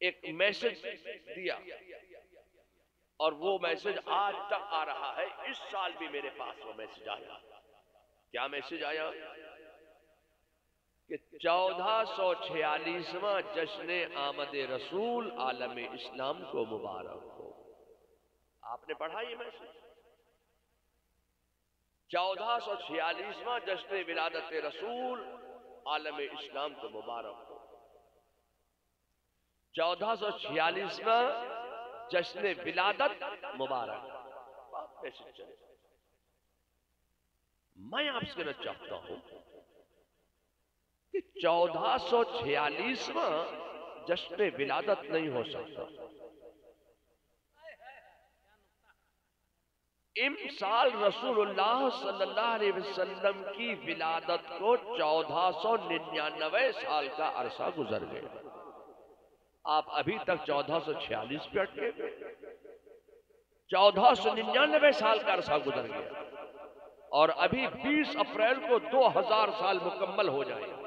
ایک میسج دیا اور وہ میسج آج تک آ رہا ہے. اس سال بھی میرے پاس وہ میسج آیا. کیا میسج آیا؟ کہ 1446واں جشن آمد رسول عالم اسلام کو مبارک ہو. آپ نے پڑھا یہ میسج؟ 1446واں جشن ولادت رسول عالم اسلام کو مبارک ہو. 1446واں جشن ولادت مبارک. میسج چلے. میں آپ سے کہنا چاہتا ہوں کہ 1446واں جشن ولادت نہیں ہو سکتا. امسال رسول اللہ صلی اللہ علیہ وسلم کی ولادت کو 1499 سال کا عرصہ گزر گیا. آپ ابھی تک 1446 پہ اٹکے. 1499 سال کا عرصہ گزر گیا اور ابھی 20 اپریل کو 2000 سال مکمل ہو جائیں گے.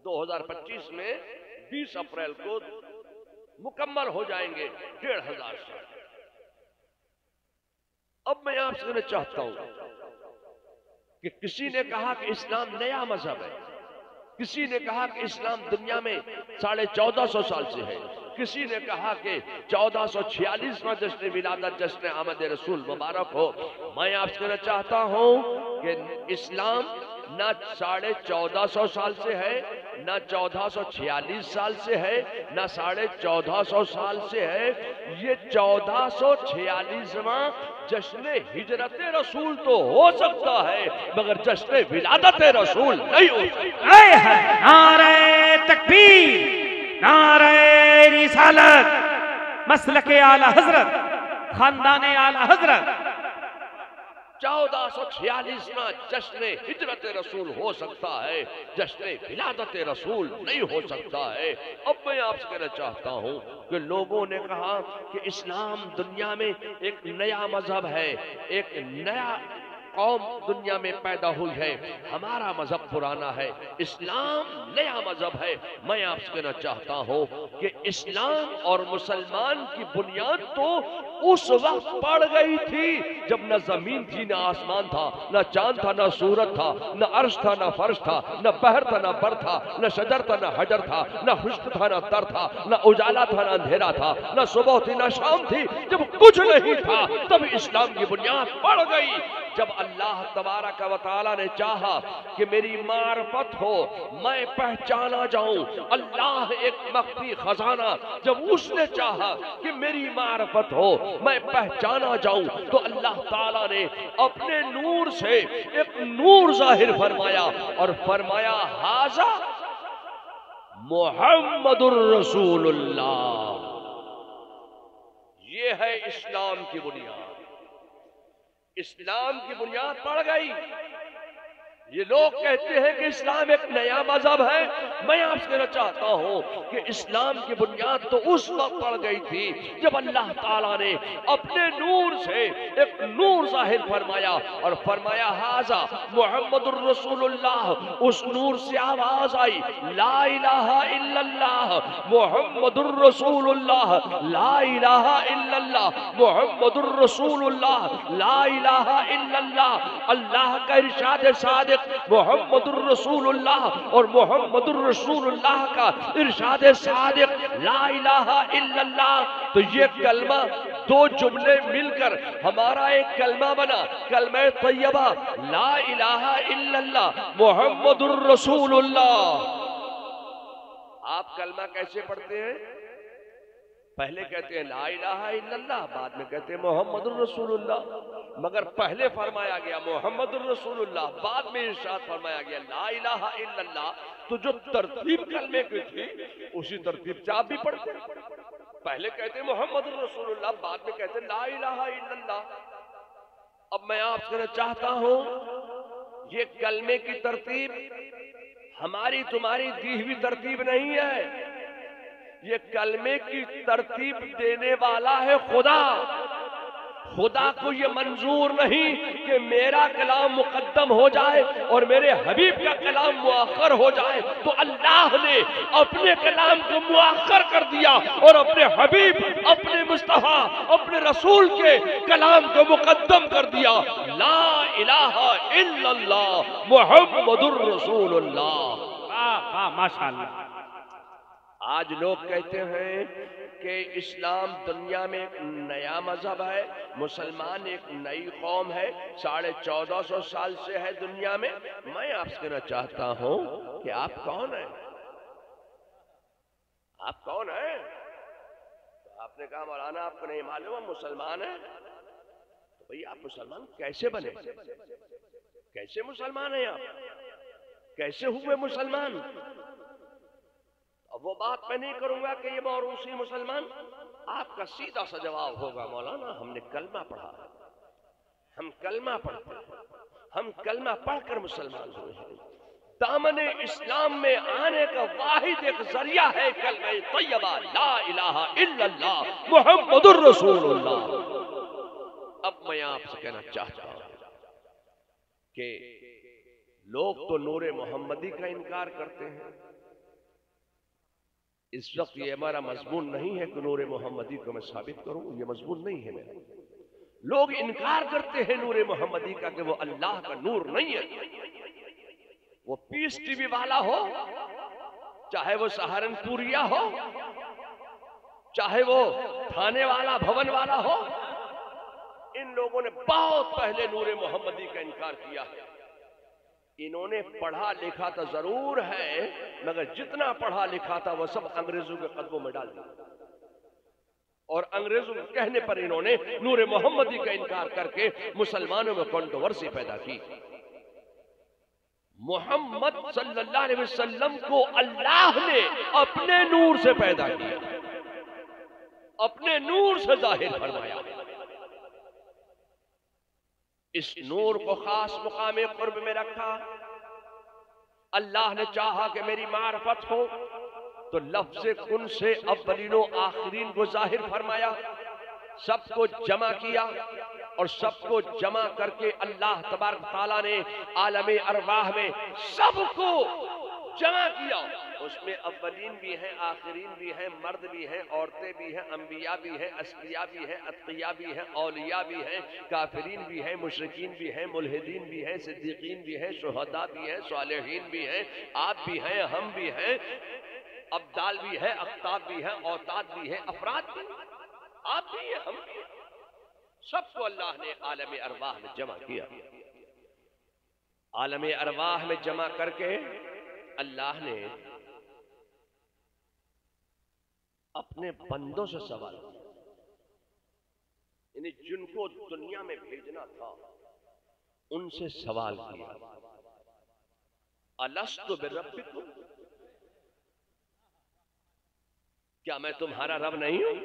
2025 میں 20 اپریل کو مکمل ہو جائیں گے 1500 سال. اب میں آپ سے کہنا چاہتا ہوں کہ کسی نے کہا کہ اسلام نیا مذہب ہے. کسی نے کہا کہ اسلام دنیا میں 1450 سال سے ہے. کسی نے کہا کہ 1446واں جشن ولادت جشن آمد رسول مبارک ہو. میں آپ سے کہنا چاہتا ہوں کہ اسلام نہ 1450 سال سے ہے، نہ 1446 سال سے ہے، نہ 1450 سال سے ہے. یہ 1446واں جشن ہجرت رسول تو ہو سکتا ہے مگر جشن ولادت رسول نہیں ہو سکتا. نعرہ تکبیر، نعرہ رسالت، مسلک اعلی حضرت، خاندان اعلی حضرت. 1446واں جشن ہجرت رسول ہو سکتا ہے، جشن ولادت رسول نہیں ہو سکتا ہے. اب میں آپ سے کہنا چاہتا ہوں کہ لوگوں نے کہا کہ اسلام دنیا میں ایک نیا مذہب ہے، ایک نیا قوم دنیا میں پیدا ہوئی ہے. ہمارا مذہب پرانا ہے، اسلام نیا مذہب ہے. میں آپ سے کہنا چاہتا ہوں کہ اسلام اور مسلمان کی بنیاد تو اس وقت پڑ گئی تھی جب نہ زمین تھی، نہ آسمان تھا، نہ چاند تھا، نہ سورج تھا، نہ عرش تھا، نہ فرش تھا، نہ بحر تھا، نہ بر تھا، نہ شجر تھا، نہ حجر تھا، نہ خشک تھا، نہ تر تھا، نہ اجالا تھا، نہ اندھیرا تھا، نہ صبح تھی، نہ شام تھی. جب کچھ نہیں تھا تب اسلام کی بنیاد پڑ گئی. جب اللہ تبارک و تعالی نے چاہا کہ میری معرفت ہو، میں پہچانا جاؤں اللہ ایک مخفی خزانہ، جب اس نے چاہا کہ میری معرفت ہو، میں پہچانا جاؤں، تو اللہ تعالیٰ نے اپنے نور سے ایک نور ظاہر فرمایا اور فرمایا ھذا محمد الرسول اللہ. یہ ہے اسلام کی بنیاد. اسلام کی بنیاد پڑ گئی. یہ لوگ کہتے ہیں کہ اسلام ایک نیا مذہب ہے. میں آپ سے کہنا چاہتا ہوں کہ اسلام کی بنیاد تو اس وقت پڑ گئی تھی جب اللہ تعالیٰ نے اپنے نور سے ایک نور ظاہر فرمایا اور فرمایا ھذا محمد الرسول اللہ. اس نور سے آواز آئی لا الہ الا اللہ محمد الرسول اللہ، لا الہ الا اللہ محمد الرسول اللہ، لا الہ الا اللہ. اللہ کا ارشاد صادق محمد الرسول اللہ اور محمد الرسول اللہ کا ارشاد صادق لا الہ الا اللہ. تو یہ کلمہ دو جملے مل کر ہمارا ایک کلمہ بنا، کلمہ طیبہ لا الہ الا اللہ محمد الرسول اللہ. آپ کلمہ کیسے پڑھتے ہیں؟ پہلے کہتے ہیں لا الہ الا اللہ، بعد میں کہتے ہیں محمد الرسول اللہ. مگر پہلے فرمایا گیا محمد الرسول اللہ، بعد میں ارشاد فرمایا گیا لا الہ الا اللہ. تو جو ترتیب کلمے کی تھی اسی ترتیب سے آپ بھی پڑھتے ہیں. پہلے کہتے ہیں محمد الرسول اللہ، بعد میں کہتے ہیں لا الہ الا اللہ. اب میں آپ سے کہنا چاہتا ہوں یہ کلمے کی ترتیب ہماری تمہاری دی ہوئی ترتیب نہیں ہے. یہ کلمے کی ترتیب دینے والا ہے خدا. خدا کو یہ منظور نہیں کہ میرا کلام مقدم ہو جائے اور میرے حبیب کا کلام مؤخر ہو جائے، تو اللہ نے اپنے کلام کو مؤخر کر دیا اور اپنے حبیب، اپنے مصطفیٰ، اپنے رسول کے کلام کو مقدم کر دیا۔ لا الہ الا اللہ محمد الرسول اللہ۔ ماشاءاللہ۔ آج لوگ کہتے ہیں کہ اسلام دنیا میں ایک نیا مذہب ہے، مسلمان ایک نئی قوم ہے، 1450 سال سے ہے دنیا میں۔ میں آپ سے کہنا چاہتا ہوں کہ آپ کون ہیں؟ آپ کون ہیں؟ تو آپ نے کہا مولانا آپ کو نہیں معلوم ہم مسلمان ہیں۔ تو بھئی آپ مسلمان کیسے بنے؟ کیسے مسلمان ہیں آپ؟ کیسے ہوئے مسلمان؟ اب وہ بات میں نہیں کروں گا کہ یہ موروثی مسلمان۔ آپ کا سیدھا سا جواب ہوگا مولانا ہم نے کلمہ پڑھا، ہم کلمہ پڑھتے ہیں، ہم کلمہ پڑھ کر مسلمان ہوئے ہیں۔ دامن اسلام میں آنے کا واحد ایک ذریعہ ہے کلمہ طیبہ لا الہ الا اللہ محمد الرسول اللہ۔ اب میں آپ سے کہنا چاہتا ہوں کہ لوگ تو نور محمدی کا انکار کرتے ہیں۔ اس وقت یہ ہمارا مضمون نہیں ہے کہ نور محمدی کو میں ثابت کروں، یہ مضمون نہیں ہے میرا۔ لوگ انکار کرتے ہیں نور محمدی کا کہ وہ اللہ کا نور نہیں ہے۔ وہ پیس ٹی وی والا ہو، چاہے وہ سہارنپوریا ہو، چاہے وہ تھانے والا بھون والا ہو، ان لوگوں نے بہت پہلے نور محمدی کا انکار کیا ہے۔ انہوں نے پڑھا لکھا تو ضرور ہے، مگر جتنا پڑھا لکھا تھا وہ سب انگریزوں کے قدموں میں ڈال دیا، اور انگریزوں کے کہنے پر انہوں نے نور محمدی کا انکار کر کے مسلمانوں میں کنٹروورسی پیدا کی۔ محمد صلی اللہ علیہ وسلم کو اللہ نے اپنے نور سے پیدا کیا، اپنے نور سے ظاہر فرمایا۔ اس نور کو خاص مقام قرب میں رکھا۔ اللہ نے چاہا کہ میری معرفت ہو تو لفظ کن سے اولین و آخرین کو ظاہر فرمایا، سب کو جمع کیا، اور سب کو جمع کر کے اللہ تبارک تعالیٰ نے عالم ارواح میں سب کو جمع کیا۔ اس میں اولین بھی ہیں، آخرین بھی ہیں، مرد بھی ہیں، عورتیں بھی ہیں، انبیاء بھی ہیں، اصفیاء بھی ہیں، اتقیاء بھی ہیں، اولیاء بھی ہیں، کافرین بھی ہیں، مشرکین بھی ہیں، ملحدین بھی ہیں، صدیقین بھی ہیں، شہداء بھی ہیں، صالحین بھی ہیں، آپ بھی ہیں، ہم بھی ہیں، ابدال بھی ہیں، اقطاب بھی ہیں، اوتاد بھی ہیں، افراد بھی ہیں، آپ بھی ہیں، ہم بھی ہیں۔ سب کو اللہ نے عالم ارواح میں جمع کیا۔ عالم ارواح میں جمع کر کے اللہ نے اپنے بندوں سے سوال کیا، یعنی جن کو دنیا میں بھیجنا تھا ان سے سوال کیا، الست بربکم، کیا میں تمہارا رب نہیں ہوں؟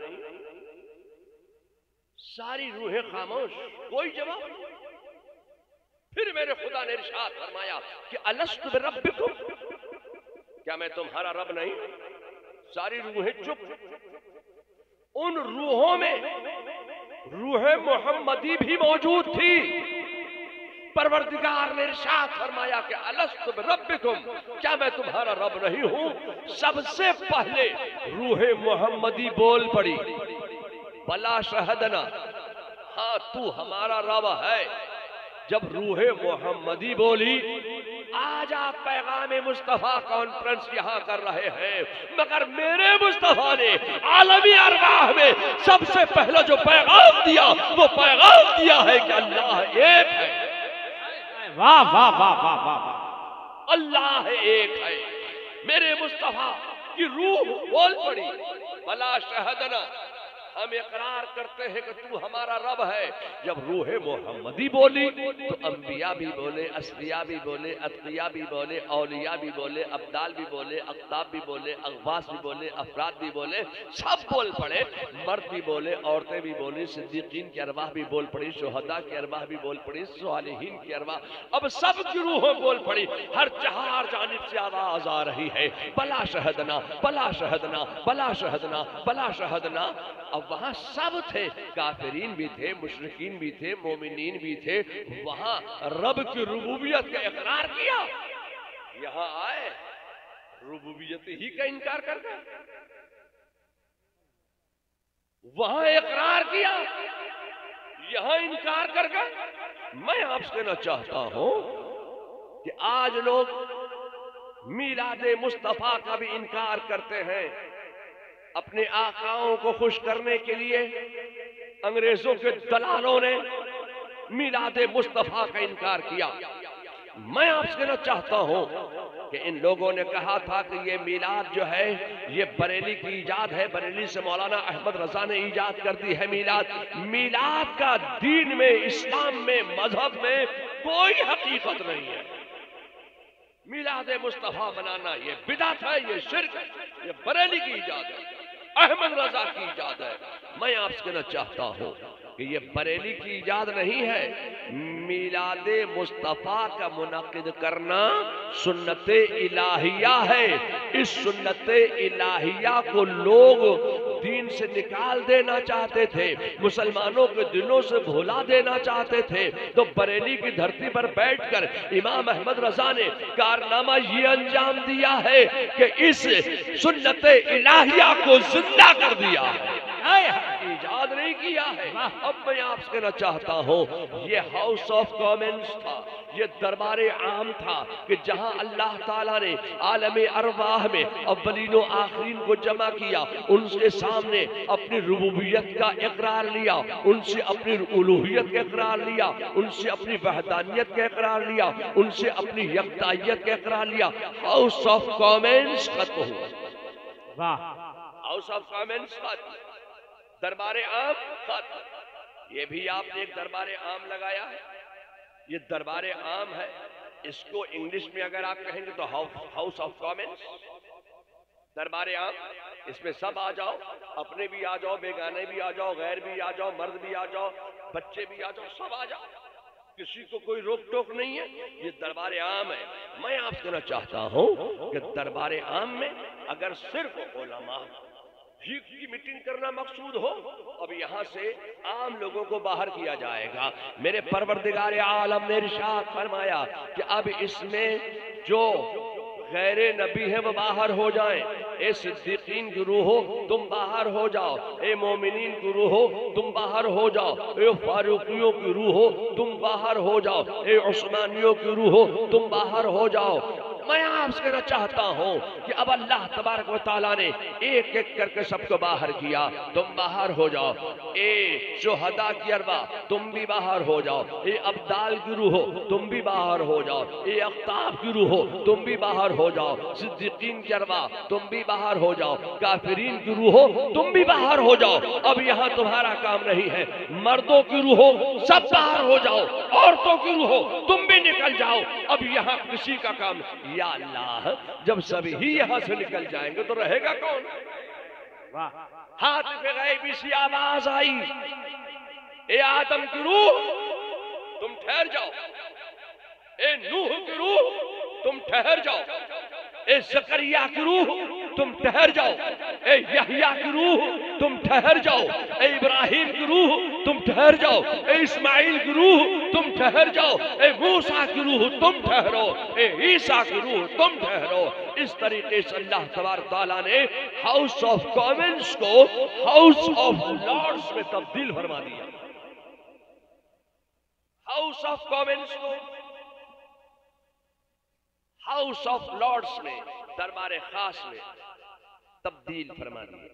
ساری روحیں خاموش، کوئی جواب نہیں۔ پھر میرے خدا نے ارشاد فرمایا کہ الست بربکم، کیا میں تمہارا رب نہیں ہوں؟ ساری روحیں چپ۔ ان روحوں میں روح محمدی بھی موجود تھی۔ پروردگار نے ارشاد فرمایا کہ الست بربکم، کیا میں تمہارا رب نہیں ہوں؟ سب سے پہلے روح محمدی بول پڑی، بلا شہدنا، ہاں تو ہمارا رب ہے۔ جب روح محمدی بولی، آج آپ پیغام مصطفیٰ کانفرنس یہاں کر رہے ہیں، مگر میرے مصطفیٰ نے عالمی ارواح میں سب سے پہلا جو پیغام دیا وہ پیغام دیا ہے کہ اللہ ایک ہے۔ واہ واہ واہ واہ واہ، اللہ ایک ہے۔ میرے مصطفیٰ کی روح بول پڑی، بلا شہدنا، ہم اقرار کرتے ہیں کہ تو ہمارا رب ہے۔ جب روح محمدی بولی تو انبیاء بھی بولے، اصفیاء بھی بولے، اتقیاء بھی بولے، اولیاء بھی بولے، ابدال بھی بولے، اقطاب بھی بولے، اغواص بھی بولے، افراد بھی بولے، سب بول پڑے۔ مرد بھی بولے، عورتیں بھی بولیں، صدیقین کی ارواح بھی بول پڑی، شہداء کی ارواح بھی بول پڑی، صالحین کی ارواح، اب سب کی روحیں بول پڑی۔ ہر چہار جانب سے آواز آ رہی ہے، بلا شہدنا، بلا شہدنا، بلا شہدنا، بلا شہدنا۔ اب وہاں سب تھے، کافرین بھی تھے، مشرکین بھی تھے، مومنین بھی تھے، وہاں رب کی ربوبیت کا اقرار کیا، یہاں آئے ربوبیت ہی کا انکار کر گئے، وہاں اقرار کیا یہاں انکار کر گئے۔ میں آپ سے کہنا چاہتا ہوں کہ آج لوگ میلاد مصطفیٰ کا بھی انکار کرتے ہیں، اپنے آقاؤں کو خوش کرنے کے لیے انگریزوں کے دلالوں نے میلاد مصطفیٰ کا انکار کیا۔ میں آپ سے کہنا چاہتا ہوں کہ ان لوگوں نے کہا تھا کہ یہ میلاد جو ہے یہ بریلی کی ایجاد ہے، بریلی سے مولانا احمد رضا نے ایجاد کر دی ہے میلاد۔ میلاد کا دین میں، اسلام میں، مذہب میں کوئی حقیقت نہیں ہے۔ میلاد مصطفیٰ منانا یہ بدعت ہے، یہ شرک ہے، یہ بریلی کی ایجاد ہے، احمد رضا کی ایجاد ہے۔ میں آپ سے کہنا چاہتا ہوں کہ یہ بریلی کی ایجاد نہیں ہے، میلاد مصطفیٰ کا منعقد کرنا سنت الہیہ ہے۔ اس سنت الہیہ کو لوگ دین سے نکال دینا چاہتے تھے، مسلمانوں کے دلوں سے بھولا دینا چاہتے تھے، تو بریلی کی دھرتی پر بیٹھ کر امام احمد رضا نے کارنامہ یہ انجام دیا ہے کہ اس سنت الہیہ کو زندہ کر دیا ہے، ایجاد نہیں کیا ہے۔ اب میں آپ سے کہنا چاہتا ہوں یہ ہاؤس آف کامنز تھا، یہ دربار عام تھا کہ جہاں اللہ تعالیٰ نے عالم ارواح میں اولین و آخرین کو جمع کیا، ان کے سامنے اپنی ربوبیت کا اقرار لیا، ان سے اپنی الوہیت کا اقرار لیا، ان سے اپنی وحدانیت کا اقرار لیا، ان سے اپنی یکتائیت کا اقرار لیا۔ ہاؤس آف کامنز ختم ہوا، ہاؤس آف کامنز ختم، دربار عام ختم۔ یہ بھی آپ نے ایک دربار عام لگایا ہے، یہ دربار عام ہے، اس کو انگلش میں اگر آپ کہیں گے تو ہاؤس آف کامنز، دربار عام، اس میں سب آ جاؤ، اپنے بھی آ جاؤ، بیگانے بھی آ جاؤ، غیر بھی آ جاؤ، مرد بھی آ جاؤ، بچے بھی آ جاؤ، سب آ جاؤ، کسی کو کوئی روک ٹوک نہیں ہے، یہ دربار عام ہے۔ میں آپ سے کہنا چاہتا ہوں کہ دربار عام میں اگر صرف علماء کی میٹنگ کرنا مقصود ہو، اب یہاں سے عام لوگوں کو باہر کیا جائے گا۔ میرے پروردگار عالم نے ارشاد فرمایا کہ اب اس میں جو غیر نبی ہے وہ باہر ہو جائیں، اے صدیقین کی روح ہو تم باہر ہو جاؤ، اے مومنین کی روح ہو تم باہر ہو جاؤ، اے فاروقیوں کی روح ہو تم باہر ہو جاؤ، اے عثمانیوں کی روح ہو تم باہر ہو جاؤ۔ میں آپ سے کہنا چاہتا ہوں کہ اب اللہ تبارک و تعالیٰ نے ایک ایک کر کے سب کو باہر کیا، تم باہر ہو جاؤ، اے شہداء کی ارواح تم بھی باہر ہو جاؤ، اے ابدال کی روح تم بھی باہر ہو جاؤ، اے اقطاب کی روح تم بھی باہر ہو جاؤ، صدیقین کی ارواح تم بھی باہر ہو جاؤ، کافرین کی روح تم بھی باہر ہو جاؤ۔ اب یہاں تمہارا کام نہیں ہے، مردوں کی روح سب باہر ہو جاؤ، عورتوں کی روح تم بھی نکل جاؤ، اب یہاں کسی کا کام۔ یا اللہ، جب سبھی یہاں سے نکل جائیں گے تو رہے گا کون؟ ہاتھ پہ غیبی سی آواز آئی، اے آدم کی روح تم ٹھہر جاؤ، اے نوح کی روح تم ٹھہر جاؤ، اے زکریا کی روح تم ٹھہر جاؤ، اے یحییٰ کی روح تم ٹھہر جاؤ، اے ابراہیم کی روح تم ٹھہر جاؤ، اے اسماعیل کی روح تم ٹھہر جاؤ، اے موسیٰ کی روح تم ٹھہرو، اے عیسیٰ کی روح تم ٹھہرو۔ اس طریقے سے اللہ تبارک تعالیٰ نے ہاؤس آف کامنز کو ہاؤس آف لارڈز میں تبدیل فرما دیا، ہاؤس آف کامنز کو ہاؤس آف لارڈز میں، دربار خاص میں تبدیل فرما دیا۔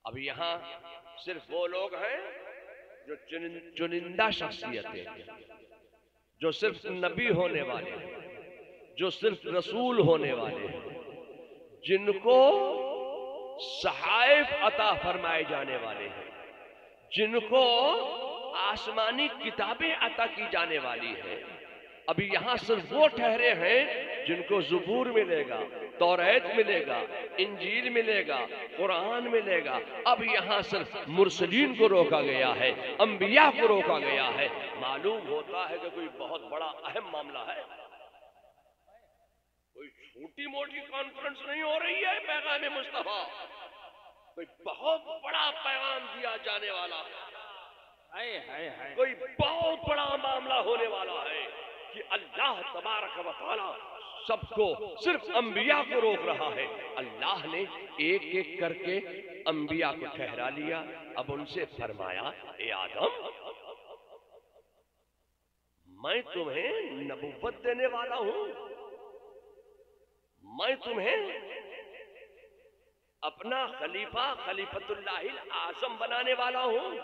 اب یہاں صرف وہ لوگ ہیں جو چنندہ شخصیتیں ہیں، جو صرف نبی ہونے والے ہیں، جو صرف رسول ہونے والے ہیں، جن کو صحائف عطا فرمائے جانے والے ہیں، جن کو آسمانی کتابیں عطا کی جانے والی ہیں۔ ابھی یہاں صرف وہ ٹھہرے ہیں جن کو زبور ملے گا، توریت ملے گا، انجیل ملے گا، قرآن ملے گا۔ اب یہاں صرف مرسلین کو روکا گیا ہے، انبیاء کو روکا گیا ہے۔ معلوم ہوتا ہے کہ کوئی بہت بڑا اہم معاملہ ہے، کوئی چھوٹی موٹی کانفرنس نہیں ہو رہی ہے پیغام مصطفیٰ۔ کوئی بہت بڑا پیغام دیا جانے والا ہے، ہائے کوئی بہت بڑا معاملہ ہونے والا ہے کہ اللہ تبارک و تعالی سب کو، صرف انبیاء کو روک رہا ہے۔ اللہ نے ایک ایک کر کے انبیاء کو ٹھہرا لیا، اب ان سے فرمایا اے آدم میں تمہیں نبوت دینے والا ہوں، میں تمہیں اپنا خلیفہ خلیفۃ اللہ اعظم بنانے والا ہوں،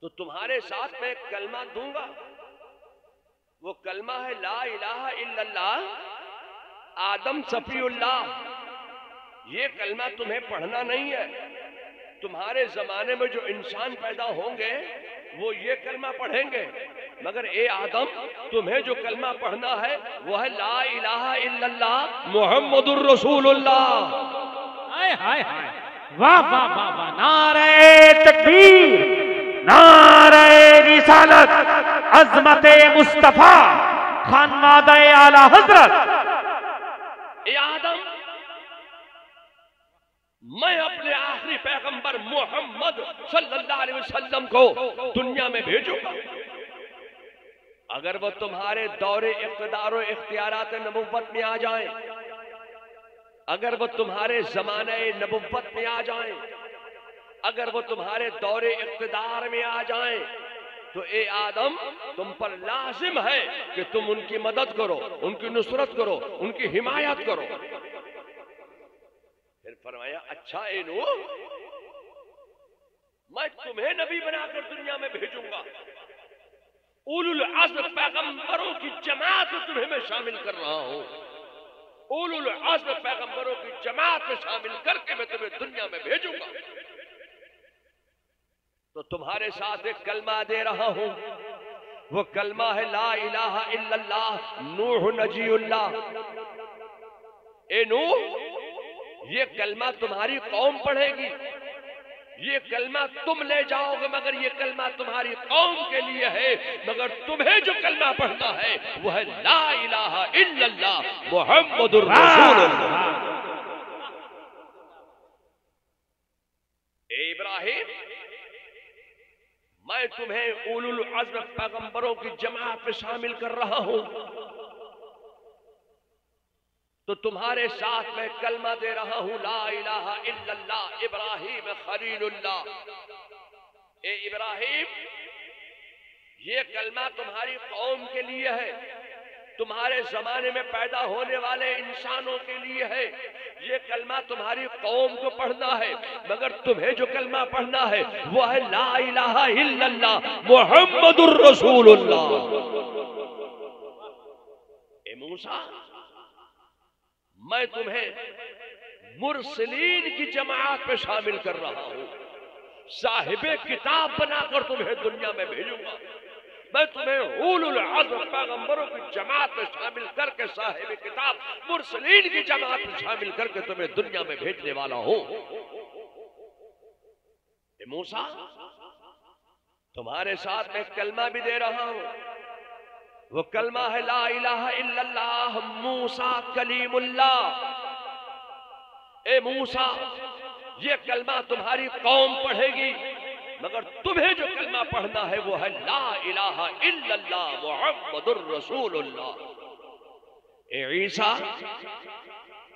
تو تمہارے ساتھ میں ایک کلمہ دوں گا، وہ کلمہ ہے لا الہ الا اللہ آدم صفی اللہ۔ یہ کلمہ تمہیں پڑھنا نہیں ہے، تمہارے زمانے میں جو انسان پیدا ہوں گے وہ یہ کلمہ پڑھیں گے، مگر اے آدم تمہیں جو کلمہ پڑھنا ہے وہ ہے لا الہ الا اللہ محمد الرسول اللہ۔ ہائے واہ واہ واہ واہ، نعرہ تکبیر، نعرہ رسالت، عظمت مصطفیٰ، خانوادہ اعلی حضرت۔ اے آدم میں اپنے آخری پیغمبر محمد صلی اللہ علیہ وسلم کو دنیا میں بھیجوں گا، اگر وہ تمہارے دور اقتدار و اختیارات نبوت میں آ جائیں، اگر وہ تمہارے زمانہ نبوت میں آ جائیں، اگر وہ تمہارے دور اقتدار میں آ جائیں، تو اے آدم تم پر لازم ہے کہ تم ان کی مدد کرو، ان کی نصرت کرو، ان کی حمایت کرو۔ پھر فرمایا اچھا اے نوح میں تمہیں نبی بنا کر دنیا میں بھیجوں گا، اولو العزم پیغمبروں کی جماعت میں تمہیں میں شامل کر رہا ہوں، اولو العزم پیغمبروں کی جماعت میں شامل کر کے میں تمہیں دنیا میں بھیجوں گا، تو تمہارے ساتھ ایک کلمہ دے رہا ہوں، وہ کلمہ ہے لا الہ الا اللہ نوح نجی اللہ۔ اے نوح یہ کلمہ تمہاری قوم پڑھے گی، یہ کلمہ تم لے جاؤ گے، مگر یہ کلمہ تمہاری قوم کے لیے ہے، مگر تمہیں جو کلمہ پڑھنا ہے وہ ہے لا الہ الا اللہ محمد الرسول اللہ۔ اے ابراہیم میں تمہیں اولو العزم پیغمبروں کی جماعت میں شامل کر رہا ہوں، تو تمہارے ساتھ میں کلمہ دے رہا ہوں لا الہ الا اللہ ابراہیم خلیل اللہ۔ اے ابراہیم یہ کلمہ تمہاری قوم کے لیے ہے، تمہارے زمانے میں پیدا ہونے والے انسانوں کے لیے ہے، یہ کلمہ تمہاری قوم کو پڑھنا ہے، مگر تمہیں جو کلمہ پڑھنا ہے وہ ہے لا الہ الا اللہ محمد الرسول اللہ۔ اے موسیٰ میں تمہیں مرسلین کی جماعت میں شامل کر رہا ہوں، صاحب کتاب بنا کر تمہیں دنیا میں بھیجوں گا، میں تمہیں اولو العزم پیغمبروں کی جماعت میں شامل کر کے صاحب کتاب مرسلین کی جماعت میں شامل کر کے تمہیں دنیا میں بھیجنے والا ہوں۔ اے موسیٰ تمہارے ساتھ میں کلمہ بھی دے رہا ہوں، وہ کلمہ ہے لا الہ الا اللہ موسیٰ کلیم اللہ۔ اے موسیٰ یہ کلمہ تمہاری قوم پڑھے گی، مگر تمہیں جو کلمہ پڑھنا ہے وہ ہے لا الہ الا اللہ محمد الرسول اللہ۔ اے عیسیٰ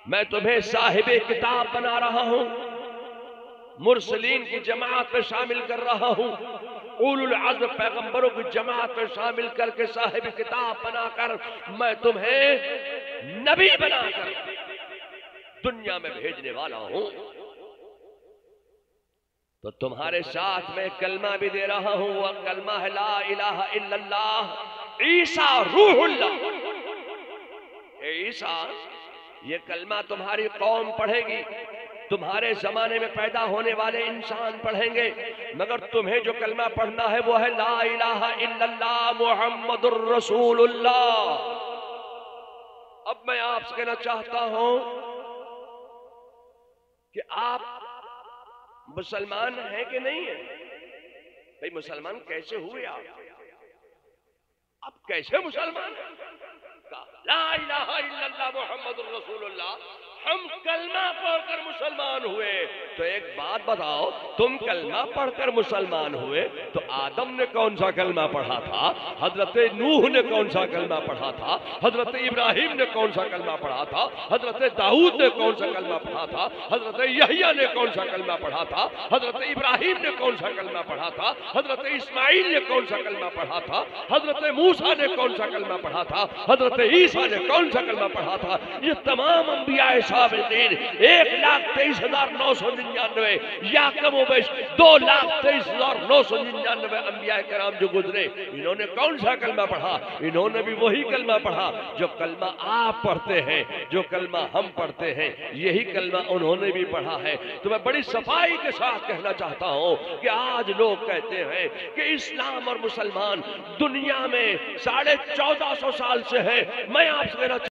میں تمہیں صاحب کتاب بنا رہا ہوں، مرسلین کی جماعت میں شامل کر رہا ہوں، اولو العزم پیغمبروں کی جماعت میں شامل کر کے صاحب کتاب بنا کر میں تمہیں نبی بنا کر دنیا میں بھیجنے والا ہوں، تو تمہارے ساتھ میں کلمہ بھی دے رہا ہوں، وہ کلمہ ہے لا الہ الا اللہ عیسیٰ روح اللہ۔ اے عیسیٰ یہ کلمہ تمہاری قوم پڑھے گی، تمہارے زمانے میں پیدا ہونے والے انسان پڑھیں گے، مگر تمہیں جو کلمہ پڑھنا ہے وہ ہے لا الہ الا اللہ محمد الرسول اللہ۔ اب میں آپ سے کہنا چاہتا ہوں کہ آپ مسلمان ہیں کہ نہیں ہیں؟ بھئی مسلمان کیسے ہوئے آپ کیسے مسلمان ہیں؟ لا الہ الا اللہ محمد الرسول اللہ ہم کلمہ پڑھ کر مسلمان ہوئے۔ تو ایک بات بتاؤ، تم کلمہ پڑھ کر مسلمان ہوئے تو آدم نے کون سا کلمہ پڑھا تھا؟ حضرت نوح نے کون سا کلمہ پڑھا تھا؟ حضرت ابراہیم نے کون سا کلمہ پڑھا تھا؟ حضرت داؤد نے کون سا کلمہ پڑھا تھا؟ حضرت یحییٰ نے کون سا کلمہ پڑھا تھا؟ حضرت ابراہیم نے کون سا کلمہ پڑھا تھا؟ حضرت اسماعیل نے کون سا کلمہ پڑھا تھا؟ حضرت موسیٰ نے کون سا کلمہ پڑھا تھا؟ حضرت عیسیٰ نے کون سا کلمہ پڑھا تھا؟ یہ تمام انبیاء سابقین 1,23,999 یا کم و بیش 2,23,999 انبیاء کرام جو گزرے، انہوں نے کون سا کلمہ پڑھا؟ انہوں نے بھی وہی کلمہ پڑھا جو کلمہ آپ پڑھتے ہیں، جو کلمہ ہم پڑھتے ہیں، یہی کلمہ انہوں نے بھی پڑھا ہے۔ تو میں بڑی صفائی کے ساتھ کہنا چاہتا ہوں کہ آج لوگ کہتے ہیں کہ اسلام اور مسلمان دنیا میں 1450 سال سے ہے۔ میں آپ سے کہنا